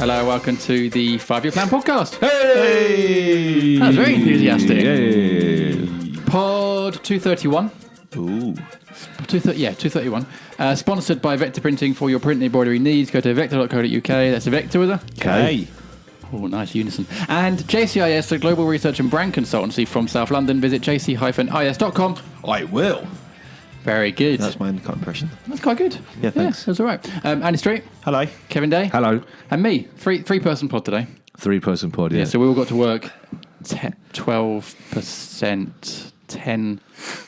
Hello, welcome to the 5-Year Plan Podcast. Hey! That was very enthusiastic. Yay! Pod 231. Ooh. 231. Sponsored by Vector Printing for your print and embroidery needs. Go to vector.co.uk. That's a Vector with a K. Oh, nice unison. And JCIS, the global research and brand consultancy from South London. Visit jc-is.com. I will. Very good. That's my impression. That's quite good. Yeah, thanks. That's all right. Andy Street. Hello. Kevin Day. Hello. And me. Three-person pod today. 3-person pod, yeah. So we all got to work 12%, 10,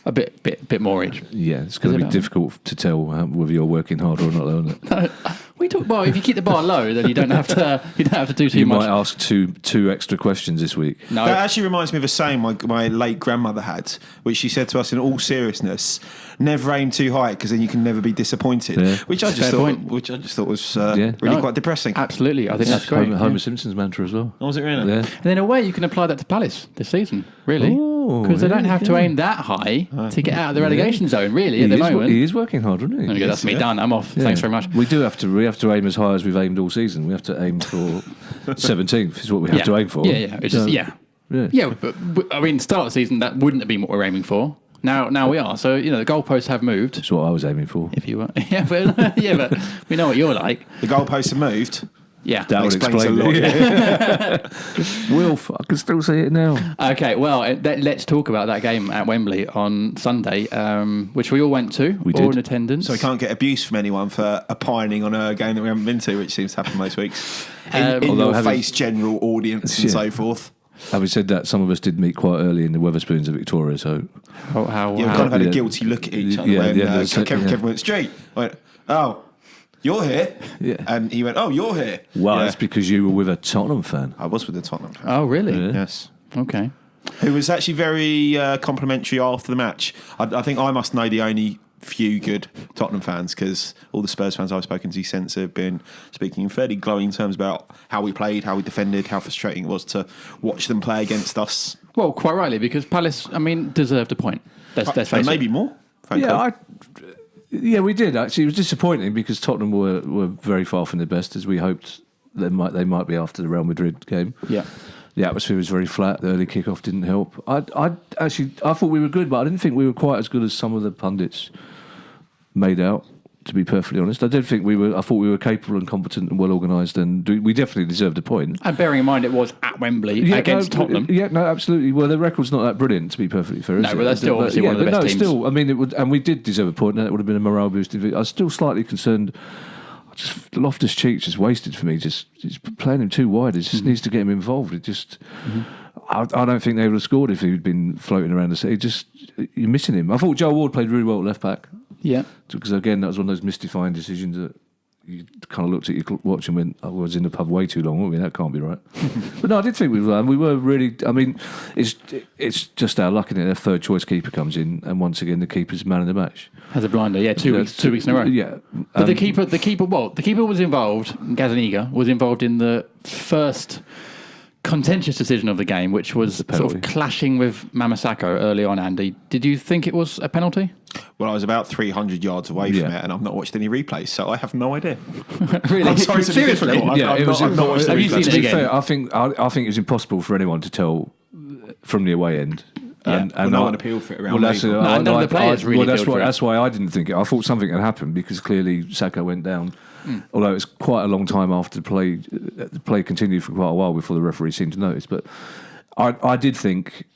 a bit more each. Yeah, it's going to be difficult to tell whether you're working hard or not, isn't it? No, we talk. Well, if you keep the bar low, then you don't have to. You don't have to do too you much. You might ask two extra questions this week. No, that actually reminds me of a saying my late grandmother had, which she said to us in all seriousness: "Never aim too high, because then you can never be disappointed." Yeah. Which I just thought was really quite depressing. Absolutely, I think that's great. Homer Simpson's mantra as well. Oh, was it really? Yeah. And in a way, you can apply that to Palace this season, really, because they don't have to aim that high to get out of the relegation zone. Really, at the moment, he is working hard, isn't he? Okay, that's me done. I'm off. Thanks very much. We have to aim as high as we've aimed all season. We have to aim for 17th is what we have to aim for. Yeah. It's just, but I mean, start of the season that wouldn't have been what we're aiming for. Now we are. So the goalposts have moved. That's what I was aiming for. If you were, but we know what you're like. The goalposts have moved. Yeah, that would explain a lot. Wilf, I can still see it now. Okay, well, let's talk about that game at Wembley on Sunday, which we all went to. We all in attendance. So we can't get abuse from anyone for opining on a game that we haven't been to, which seems to happen most weeks. In your face, general audience and so forth. Having said that, some of us did meet quite early in the Wetherspoons of Victoria, so... we kind of had a guilty look at each other when Kevin went straight. I went, oh... You're here? Yeah. And he went, oh, you're here? Well, that's because you were with a Tottenham fan. I was with a Tottenham fan. Oh, really? Yeah. Yes. Okay. Who was actually very complimentary after the match. I think I must know the only few good Tottenham fans, because all the Spurs fans I've spoken to since have been speaking in fairly glowing terms about how we played, how we defended, how frustrating it was to watch them play against us. Well, quite rightly, because Palace, deserved a point. Let's face it. Maybe more, frankly. Yeah, we did actually. It was disappointing because Tottenham were very far from their best, as we hoped they might be after the Real Madrid game. Yeah, the atmosphere was very flat. The early kickoff didn't help. I thought we were good, but I didn't think we were quite as good as some of the pundits made out. To be perfectly honest, I did think we were. I thought we were capable and competent and well organised, and we definitely deserved a point. And bearing in mind it was at Wembley against Tottenham. Yeah, no, absolutely. Well, the record's not that brilliant, to be perfectly fair. No, but that's still obviously one of the best teams. Still, it would, and we did deserve a point, and it would have been a morale boosting. I was still slightly concerned. Loftus-Cheek just wasted for me. Just playing him too wide. It just needs to get him involved. It just. I don't think they would have scored if he'd been floating around the city. You're missing him. I thought Joe Ward played really well at left back. Yeah. Because again, that was one of those mystifying decisions that you kind of looked at your watch and went, I was in the pub way too long, weren't we? That can't be right. But no, I did think we were. And we were really, it's just our luck, isn't it? Their third choice keeper comes in, and once again, the keeper's man of the match. Has a blinder, yeah, 2 weeks in a row. Yeah. But the keeper was involved, Gazaniga was involved in the first contentious decision of the game, which was sort of clashing with Mamasako early on, Andy. Did you think it was a penalty? Well, I was about 300 yards away from it, and I've not watched any replays, so I have no idea. Really? I'm sorry to be Seriously? difficult. I've not watched have you seen it again? Fair, I think it was impossible for anyone to tell from the away end. And no one appealed for it around none of the players really appealed for it. That's why I didn't think it. I thought something had happened because clearly Saka went down. Although it was quite a long time after the play continued for quite a while before the referee seemed to notice. But I did think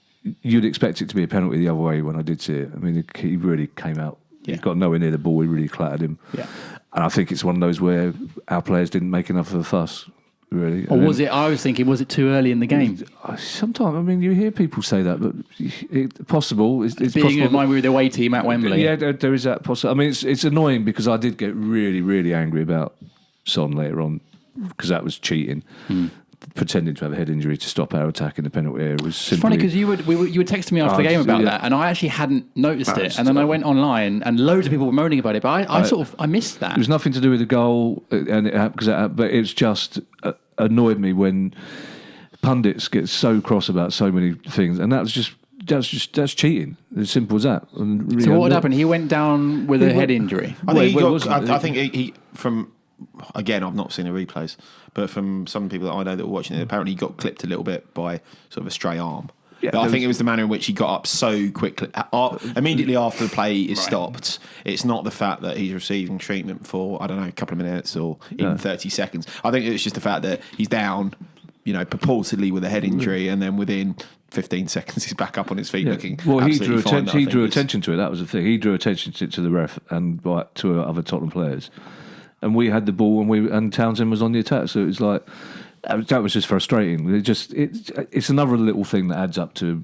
you'd expect it to be a penalty the other way when I did see it. He really came out. He got nowhere near the ball. He really clattered him. Yeah. And I think it's one of those where our players didn't make enough of a fuss. Really. Or was it? I was thinking, was it too early in the game? Sometimes, you hear people say that, but it's possible. It's being possible. in mind with the away team at Wembley. Yeah, there is that possibility. It's annoying because I did get really, really angry about Son later on because that was cheating. Pretending to have a head injury to stop our attack in the penalty area was simply... It's funny because you were texting me after the game about that, and I actually hadn't noticed it. And then I went online, and loads of people were moaning about it, but I missed that. It was nothing to do with the goal, but it's just annoyed me when pundits get so cross about so many things, and that's cheating. As simple as that. And so what happened? He went down with a head injury. I think he from again, I've not seen the replays, but from some people that I know that were watching it, apparently he got clipped a little bit by sort of a stray arm. Yeah, but I think it was the manner in which he got up so quickly. Immediately after the play is stopped, it's not the fact that he's receiving treatment for, I don't know, a couple of minutes or even 30 seconds. I think it's just the fact that he's down, purportedly with a head injury, and then within 15 seconds he's back up on his feet looking. Well, he absolutely drew fine. he drew attention to it. That was the thing. He drew attention to the ref and to other Tottenham players, and we had the ball and Townsend was on the attack. So it was like that was just frustrating. It's another little thing that adds up to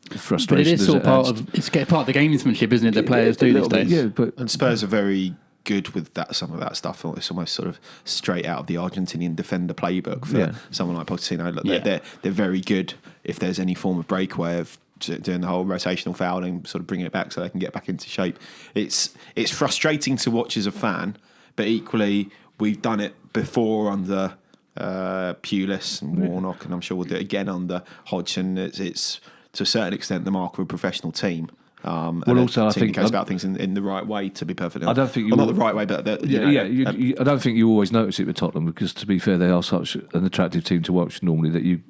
frustration. But it is sort of part of the gamesmanship, isn't it? That players do these days. Yeah, and Spurs are very good with that. Some of that stuff, it's almost sort of straight out of the Argentinian defender playbook for someone like Pochettino. They're very good if there's any form of breakaway of doing the whole rotational fouling, sort of bringing it back so they can get back into shape. It's frustrating to watch as a fan, but equally we've done it before under Pulis and Warnock, and I'm sure we'll do it again under Hodgson. It's to a certain extent the mark of a professional team. Well, also, I think goes about things in the right way. To be perfectly I honest, don't think not the right way, but I don't think you always notice it with Tottenham because, to be fair, they are such an attractive team to watch normally that you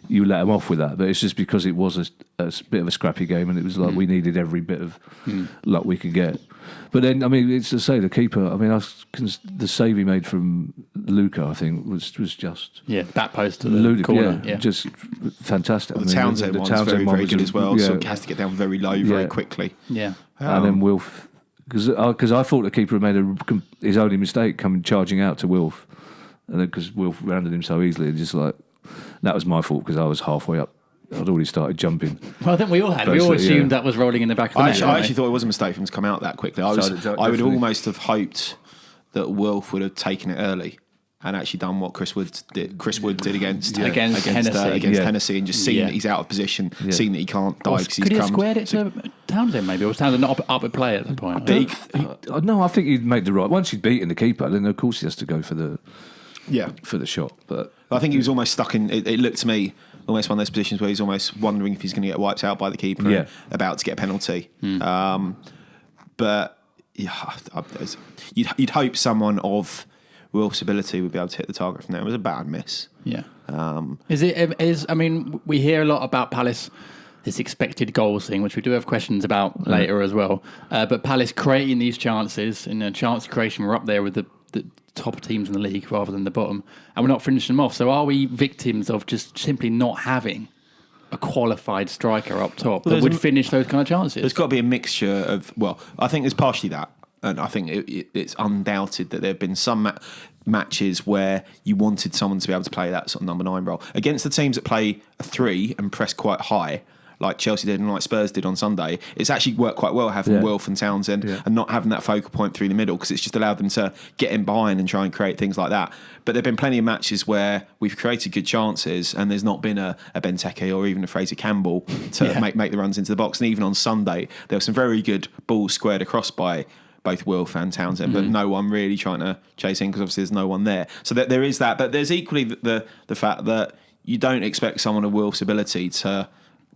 let them off with that. But it's just because it was a bit of a scrappy game, and it was like we needed every bit of luck we could get. But then, I mean, it's to say the keeper. I mean, the save he made from Luca, I think, was just back post to the corner, just fantastic. Well, the Townsend one's very, very good as well. So he has to get down very low, very quickly. Yeah, and then Wilf, because I thought the keeper had made his only mistake coming charging out to Wilf, and then because Wilf rounded him so easily, just like that was my fault because I was halfway up. I'd already started jumping. Well, I think we all had. We all assumed that was rolling in the back of the net. I actually thought it was a mistake for him to come out that quickly. I would almost have hoped that Wilf would have taken it early and actually done what Chris Wood did against Hennessy, and just seeing that he's out of position, seeing that he can't dive. Could he have squared it to Townsend maybe? Or was Townsend not up at play at that point? No, I think he'd made the right. Once he'd beaten the keeper, then of course he has to go for the shot. But I think he was almost stuck in. It looked to me almost one of those positions where he's almost wondering if he's going to get wiped out by the keeper, and about to get a penalty. But you'd hope someone of Wilf's ability would be able to hit the target from there. It was a bad miss. Yeah. I mean, we hear a lot about Palace, this expected goals thing, which we do have questions about later as well. But Palace creating these chances, in chance creation, we're up there with the top teams in the league rather than the bottom, and we're not finishing them off. So are we victims of just simply not having a qualified striker up top that would finish those kind of chances? There's got to be a mixture of, I think there's partially that, and I think it's undoubted that there have been some matches where you wanted someone to be able to play that sort of number 9 role. Against the teams that play a 3 and press quite high, like Chelsea did and like Spurs did on Sunday, it's actually worked quite well having Wilf and Townsend and not having that focal point through the middle, because it's just allowed them to get in behind and try and create things like that. But there have been plenty of matches where we've created good chances and there's not been a Benteke or even a Fraser Campbell to make the runs into the box. And even on Sunday, there were some very good balls squared across by both Wilf and Townsend, but no one really trying to chase in because obviously there's no one there. So there is that, but there's equally the fact that you don't expect someone of Wilf's ability to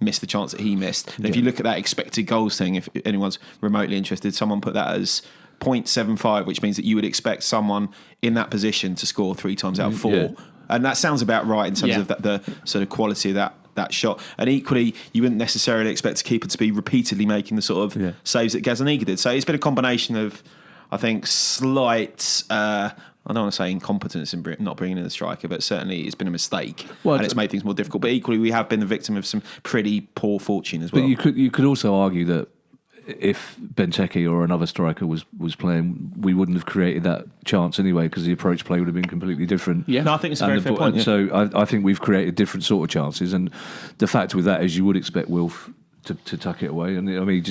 miss the chance that he missed. And if you look at that expected goals thing, if anyone's remotely interested, someone put that as 0.75, which means that you would expect someone in that position to score 3 times out of 4. Yeah. And that sounds about right in terms of the sort of quality of that shot. And equally, you wouldn't necessarily expect a keeper to be repeatedly making the sort of saves that Gazzaniga did. So it's been a combination of, I think, slight... I don't want to say incompetence in not bringing in the striker, but certainly it's been a mistake, and it's made things more difficult. But equally, we have been the victim of some pretty poor fortune as well. But you could also argue that if Benteke or another striker was playing, we wouldn't have created that chance anyway, because the approach play would have been completely different. Yeah, no, I think it's a very fair point. So I think we've created different sort of chances, and the fact with that is you would expect Wilf to tuck it away, and I mean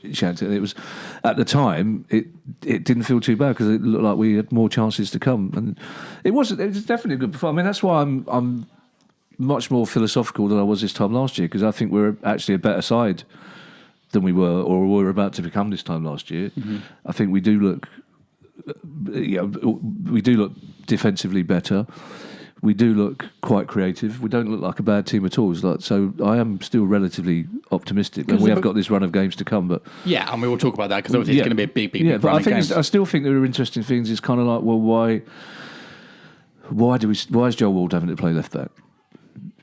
it was at the time it didn't feel too bad because it looked like we had more chances to come, and it was definitely a good performance. I mean, that's why I'm much more philosophical than I was this time last year, because I think we're actually a better side than we were or were about to become this time last year. I think we do look defensively better. we do look quite creative. We don't look like a bad team at all. So I am still relatively optimistic, and we have got this run of games to come. But yeah, and we will talk about that because obviously it's going to be a big but run I of think games. I still think there are interesting things. It's kind of like, well, why is Joel Ward having to play left back?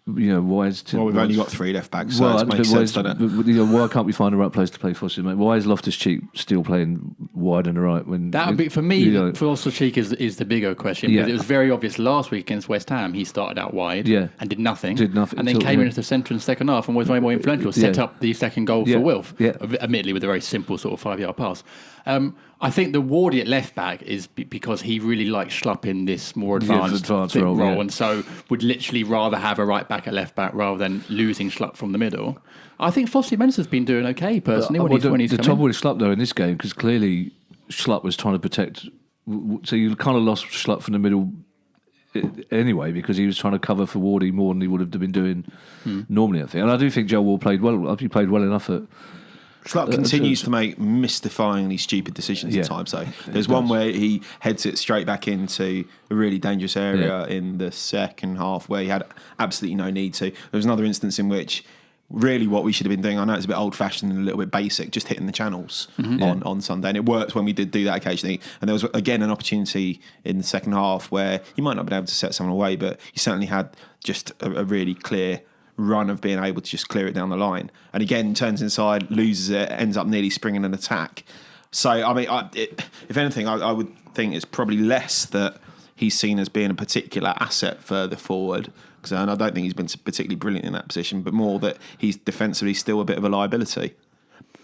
Why is we've only got 3 left backs, so it makes sense, doesn't it? Why can't we find the right place to play Foster? Why is Loftus-Cheek still playing wide on the right? That would be, for me, Loftus-Cheek is the bigger question. Because it was very obvious last week against West Ham, he started out wide and did nothing. And then came into the centre in the second half and was way more influential, set up the second goal for Wilf, admittedly with a very simple sort of 5-yard pass. I think the Wardy at left back is because he really likes Schlupp in this more advanced role, and so would literally rather have a right back at left back rather than losing Schlupp from the middle. I think Fossey Mensah's been doing okay personally when he's the come trouble in. with Schlupp though in this game, because clearly Schlupp was trying to protect, so you kind of lost Schlupp from the middle anyway because he was trying to cover for Wardy more than he would have been doing normally, I think. And I do think Joe Ward played well. He played well enough at. Schlupp continues to make mystifyingly stupid decisions at times, though. There's one where he heads it straight back into a really dangerous area in the second half where he had absolutely no need to. There was another instance in which really what we should have been doing, I know it's a bit old-fashioned and a little bit basic, just hitting the channels on Sunday. And it worked when we did do that occasionally. And there was, again, an opportunity in the second half where you might not have been able to set someone away, but you certainly had just a really clear run of being able to just clear it down the line. And again, turns inside, loses it, ends up nearly springing an attack. So, I mean, if anything, I would think it's probably less that he's seen as being a particular asset further forward, and I don't think he's been particularly brilliant in that position, but more that he's defensively still a bit of a liability.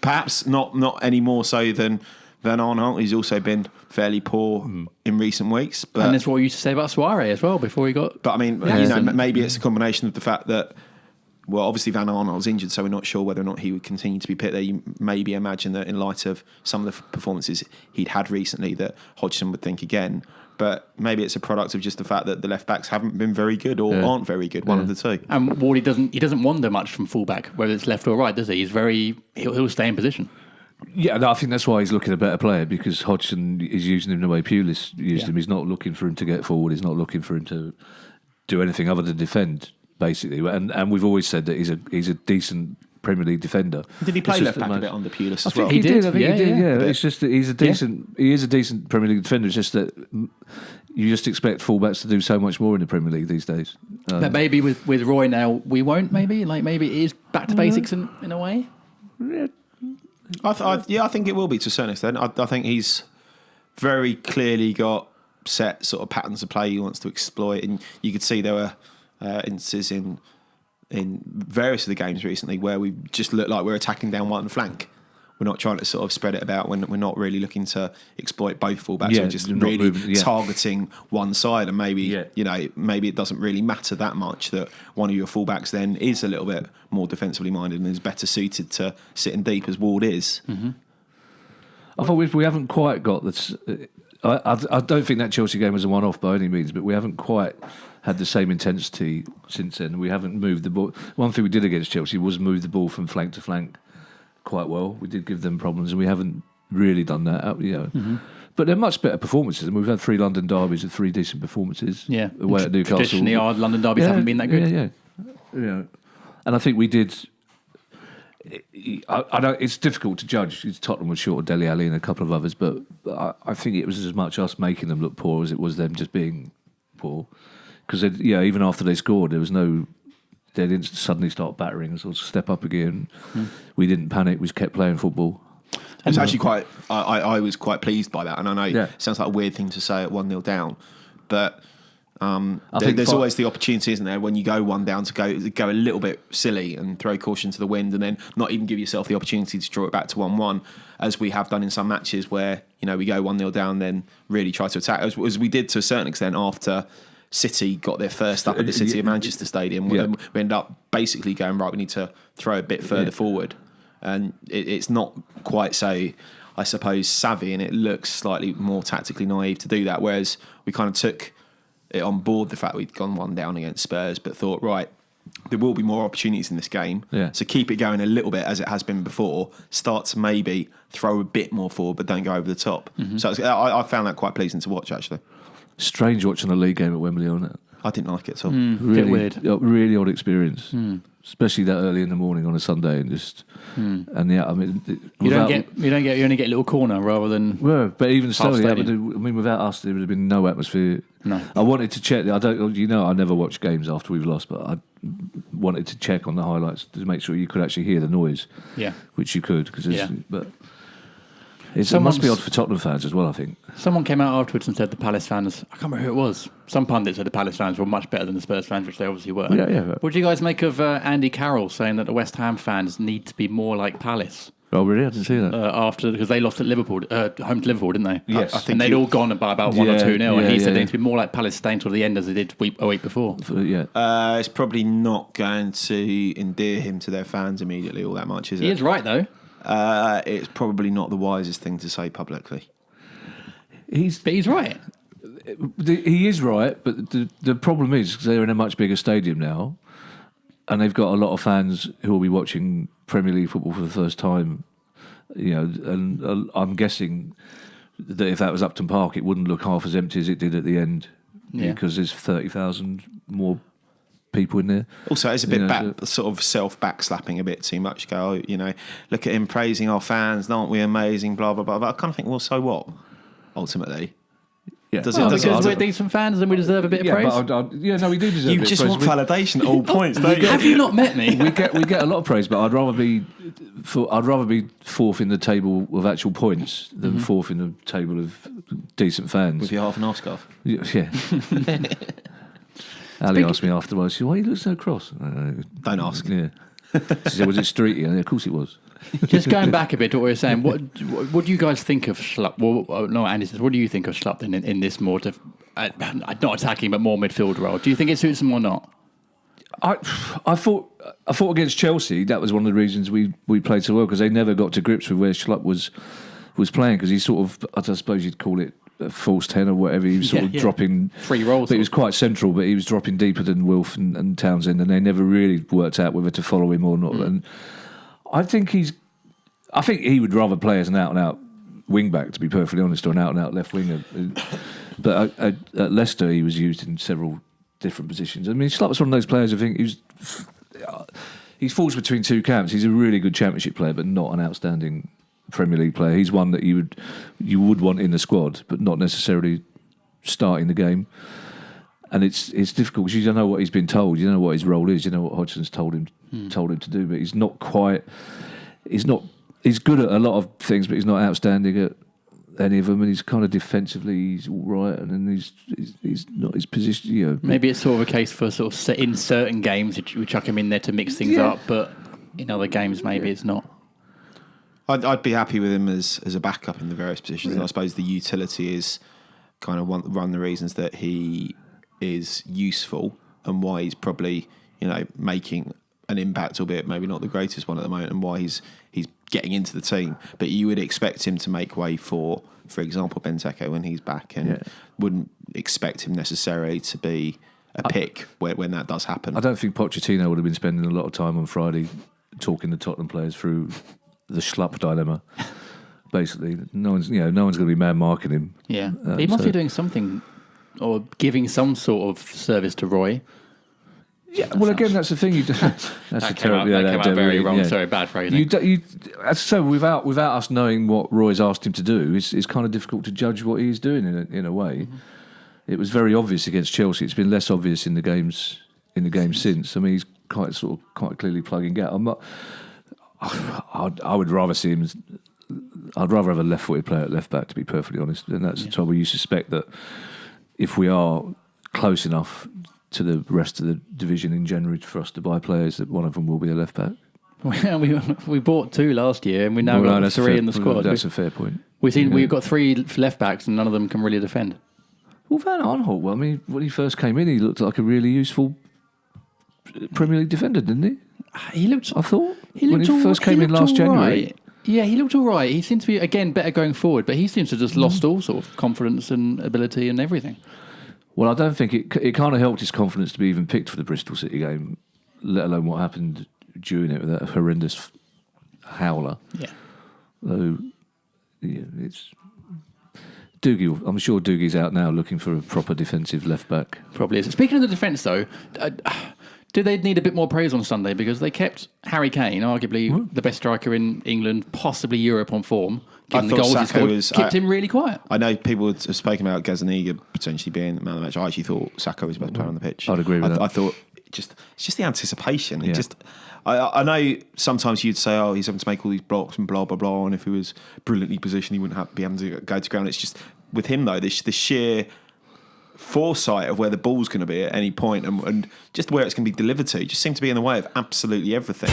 Perhaps not any more so than Van Aanholt. He's also been fairly poor in recent weeks. But, and that's what we used to say about Suarez as well before he got... But I mean, maybe it's a combination of the fact that, well, obviously Van Aanholt's injured, so we're not sure whether or not he would continue to be picked there. You maybe imagine that in light of some of the performances he'd had recently that Hodgson would think again. But maybe it's a product of just the fact that the left backs haven't been very good or aren't very good, one of the two. And Wardy doesn't wander much from fullback, whether it's left or right, does he? He'll stay in position. Yeah, no, I think that's why he's looking a better player, because Hodgson is using him the way Pulis used him. He's not looking for him to get forward. He's not looking for him to do anything other than defend, basically. And we've always said that he's a decent Premier League defender. Did he play left back a bit under Pulis as well? He did. I think he did. Yeah. It's just that he is a decent Premier League defender. It's just that you just expect fullbacks to do so much more in the Premier League these days. But maybe with Roy now, we won't. Maybe it is back to basics in a way. Yeah. I think it will be to a certain extent. I think he's very clearly got set sort of patterns of play he wants to exploit, and you could see there were instances in various of the games recently where we just look like we're attacking down one flank. We're not trying to sort of spread it about when we're not really looking to exploit both fullbacks. We're just really targeting one side, and maybe it doesn't really matter that much that one of your fullbacks then is a little bit more defensively minded and is better suited to sitting deep as Ward is. Mm-hmm. I thought we haven't quite got this. I don't think that Chelsea game was a one-off by any means, but we haven't quite had the same intensity since then. We haven't moved the ball. One thing we did against Chelsea was move the ball from flank to flank quite well. We did give them problems, and we haven't really done that. Mm-hmm. But they're much better performances, and we've had 3 London derbies with 3 decent performances. Yeah, away at Newcastle. Traditionally, our London derbies haven't been that good. Yeah. And I think we did. I don't. It's difficult to judge. Tottenham was short of Dele Alli and a couple of others, but I think it was as much us making them look poor as it was them just being poor. Because even after they scored, they didn't suddenly start battering us or step up again. We didn't panic. We just kept playing football. It's actually quite. I was quite pleased by that, and I know it sounds like a weird thing to say at 1-0 down, but there's always the opportunity, isn't there, when you go 1 down to go a little bit silly and throw caution to the wind, and then not even give yourself the opportunity to draw it back to 1-1, as we have done in some matches where we go 1-0 down, then really try to attack, as we did to a certain extent after City got their first up at the City of Manchester Stadium. We end up basically going, right, we need to throw a bit further forward. And it's not quite so, I suppose, savvy, and it looks slightly more tactically naive to do that, whereas we kind of took it on board the fact we'd gone 1 down against Spurs, but thought, right, there will be more opportunities in this game. Yeah. So keep it going a little bit as it has been before. Start to maybe throw a bit more forward, but don't go over the top. Mm-hmm. So I found that quite pleasing to watch, actually. Strange watching a league game at Wembley, isn't it? I didn't like it at all. Really bit weird. Really odd experience, especially that early in the morning on a Sunday, and just and yeah, I mean, You only get a little corner rather than. Well, but even still, yeah, stadium. I mean, without us, there would have been no atmosphere. No. I wanted to check. I never watch games after we've lost, but I wanted to check on the highlights to make sure you could actually hear the noise. Yeah. Which you could, but. It must be odd for Tottenham fans as well, I think. Someone came out afterwards and said the Palace fans, I can't remember who it was. Some pundit said the Palace fans were much better than the Spurs fans, which they obviously were. Yeah. What do you guys make of Andy Carroll saying that the West Ham fans need to be more like Palace? Oh, really? I didn't see that. Because they lost at Liverpool, home to Liverpool, didn't they? Yes. I think and they'd all gone by about 1 or 2-0, and he said they need to be more like Palace staying till the end as they did a week before. It's probably not going to endear him to their fans immediately all that much, is it? He is right, though. It's probably not the wisest thing to say publicly. But he's right. He is right, but the problem is because they're in a much bigger stadium now, and they've got a lot of fans who will be watching Premier League football for the first time. And I'm guessing that if that was Upton Park, it wouldn't look half as empty as it did at the end, because there's 30,000 more people in there. Also, it's a bit sort of self-backslapping a bit too much. Go, look at him praising our fans, aren't we amazing, blah, blah, blah. But I kind of think, well, so what, ultimately? Yeah. Because we're decent fans and we deserve a bit of praise. We do deserve a bit of praise. You just want validation at all points, don't you? Have you not met me? We get a lot of praise, but I'd rather be fourth in the table of actual points than fourth in the table of decent fans. With your half and half scarf. Yeah. Ali asked me afterwards, why you look so cross? Don't ask. Yeah. She said, was it streety? And of course it was. Just going back a bit to what we were saying, what do you guys think of Schlupp? Well, no, Andy says, what do you think of Schlupp in this more, not attacking, but more midfield role? Do you think it suits him or not? I thought against Chelsea, that was one of the reasons we played so well, because they never got to grips with where Schlupp was playing, because he sort of, I suppose you'd call it a false 10 or whatever, he was sort of dropping free rolls, but he was quite central, but he was dropping deeper than Wilf and Townsend, and they never really worked out whether to follow him or not. And I think he would rather play as an out-and-out wing-back, to be perfectly honest, or an out-and-out left winger. But at Leicester, he was used in several different positions. I mean, Schlupp's one of those players I think he falls between two camps. He's a really good Championship player, but not an outstanding Premier League player. He's one that you would want in the squad, but not necessarily starting the game. And it's difficult because you don't know what he's been told. You don't know what his role is. You know what Hodgson's told him to do, but he's not quite. He's good at a lot of things, but he's not outstanding at any of them. And he's kind of defensively, he's all right, and then he's not his position. Maybe it's sort of a case for sort of in certain games we chuck him in there to mix things up, but in other games maybe it's not. I'd be happy with him as a backup in the various positions. And I suppose the utility is kind of one of the reasons that he is useful and why he's probably making an impact, albeit maybe not the greatest one at the moment, and why he's getting into the team. But you would expect him to make way for example, Benteke when he's back, and wouldn't expect him necessarily to be a pick when that does happen. I don't think Pochettino would have been spending a lot of time on Friday talking to Tottenham players through the Schlupp dilemma. Basically, no one's going to be man marking him. Yeah, he must be doing something or giving some sort of service to Roy. Yeah, again, that's the thing. That's that came out very wrong. Yeah. Sorry, bad phrasing. So without us knowing what Roy's asked him to do, it's kind of difficult to judge what he's doing in a way. Mm-hmm. It was very obvious against Chelsea. It's been less obvious in the games since. I mean, he's quite clearly plugging out. I would rather see him. I'd rather have a left-footed player at left back, to be perfectly honest. And that's the trouble. You suspect that if we are close enough to the rest of the division in January for us to buy players, that one of them will be a left back. We bought 2 last year, and we now got 3 in the squad. That's a fair point. We've got 3 left backs, and none of them can really defend. Well, Van Aanholt, when he first came in, he looked like a really useful Premier League defender, didn't he? He looked. I thought when he first came in last January. Right. Yeah, he looked all right. He seemed to be again better going forward, but he seems to have just lost all sort of confidence and ability and everything. Well, I don't think it kind of helped his confidence to be even picked for the Bristol City game, let alone what happened during it with that horrendous howler. Yeah. Though, it's Doogie, I'm sure Doogie's out now looking for a proper defensive left back. Probably is. Speaking of the defence, though, do they need a bit more praise on Sunday? Because they kept Harry Kane, arguably the best striker in England, possibly Europe on form. Given the goals he scored, kept him really quiet. I know people have spoken about Gazaniga potentially being the man of the match. I actually thought Saka was the best player on the pitch. I'd agree with that. I thought it's just the anticipation. It just. I know sometimes you'd say, he's having to make all these blocks and blah, blah, blah, and if he was brilliantly positioned, he wouldn't be having to go to ground. It's just, with him, though, the sheer foresight of where the ball's going to be at any point and just where it's going to be delivered to just seemed to be in the way of absolutely everything.